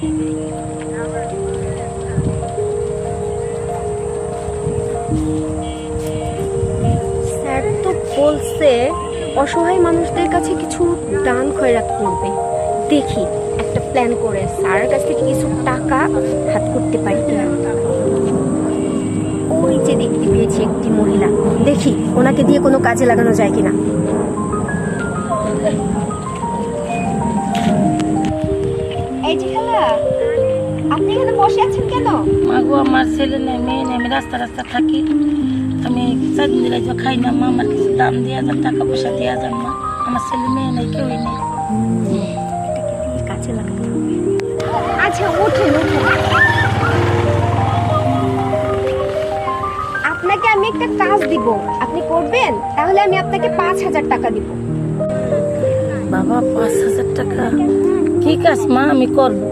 Sir তো বলছে অসহায় মানুষদের কাছে কিছু দান খয়রাত করবে। দেখি একটা প্ল্যান করে স্যারের কাছ থেকে কিছু টাকা হাত করতে পারি কিনা। ওই যে দেখতে পেয়েছি একটি মহিলা, দেখি ওনাকে দিয়ে কোনো কাজে লাগানো যায় কিনা। এই যে খালা, আপনি এখানে বসে আছেন কেন? মাগো, আমার ছেলে নেই, মেয়ে নেই, আমি রাস্তা রাস্তা থাকি। আমি চাঁদিন দিলে খাই না মা, আমার কিছু দাম দিয়ে যান, টাকা পয়সা দিয়ে যান মা। আমার ছেলে মেয়ে নেই, কেউই নেই। এটাকে দিয়ে কাজে লাগাতে হবে। আচ্ছা উঠুন উঠুন, আপনাকে আমি একটা কাজ দিব, আপনি করবেন? তাহলে আমি আপনাকে 5,000 টাকা দিব। বাবা, 5,000 টাকা? কি কাজ মা, আমি করবো।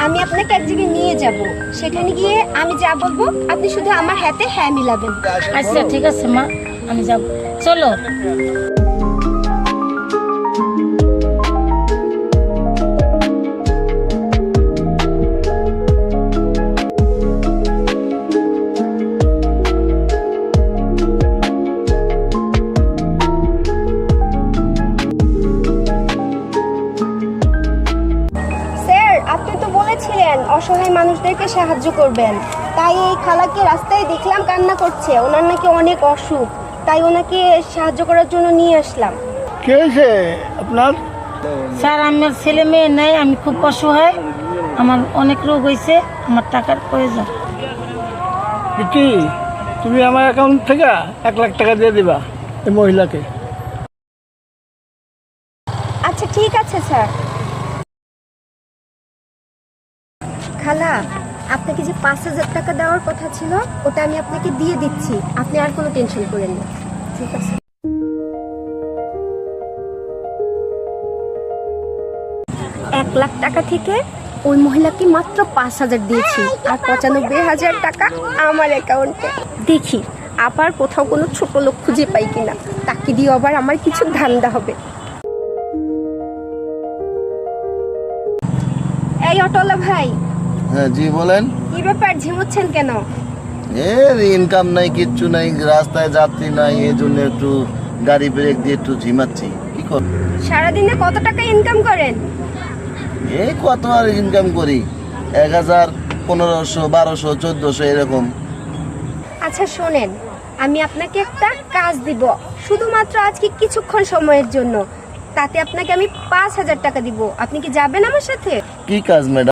আমি আপনাকে এক জায়গায় নিয়ে যাব, সেখানে গিয়ে আমি যা বলবো আপনি শুধু আমার হাতে হ্যাঁ মিলাবেন। আচ্ছা ঠিক আছে মা, আমি যাব, চলো। স্যার, আপনি তো বলেছিলেন অসহায় মানুষদেরকে সাহায্য করবেন, তাই এই খালাকে রাস্তায় দেখলাম কান্না করছে, ওনার নাকি অনেক অসুখ, তাই ওনাকে সাহায্য করার জন্য নিয়ে আসলাম। কে হয়েছে আপনার? স্যার, আমার ছেলে মেয়ে নেই, আমি খুব অসহায়, আমার অনেক রোগ হয়েছে, আমার টাকার প্রয়োজন। কি তুমি আমার অ্যাকাউন্ট থেকে 1 লাখ টাকা দিয়ে দিবা এই মহিলাকে। আচ্ছা ঠিক আছে স্যার। খালা, আপনাকে যে 5,000 টাকা দেওয়ার কথা ছিল ওটা আমি আপনাকে দিয়ে দিচ্ছি, আপনি আর কোনো টেনশন করেন না। ঠিক আছে। 1 লাখ টাকা থেকে ওই মহিলাকে মাত্র 5,000 দিয়েছি, আর 95,000 টাকা আমার অ্যাকাউন্টে। দেখি আবার কোথাও কোনো ছোট লোক খুঁজে পাই কিনা, তাকে দিয়ে আবার আমার কিছু ধান্দা হবে। এই অটোলা ভাই। হ্যাঁ জি বলেন। কি ব্যাপার, ঝিমুচ্ছেন কেন? এর ইনকাম নাই, কিচ্ছু নাই, রাস্তায় যাত্রী নাই, এই জন্য একটু গাড়ি ব্রেক দিয়ে একটু ঝিমাচ্ছি। কি কর? সারাদিনে কত টাকা ইনকাম করেন? এই কত আর ইনকাম করি, 1,000, 1500, 1200, 1400 এরকম। আচ্ছা শোনেন, আমি আপনাকে একটা কাজ দিব, শুধুমাত্র আজকে কিছুক্ষণ সময়ের জন্য, তাতে আপনাকে আমি 5,000 টাকা দিব। আপনি কি যাবেন আমার সাথে? কি কাজ ম্যাডাম?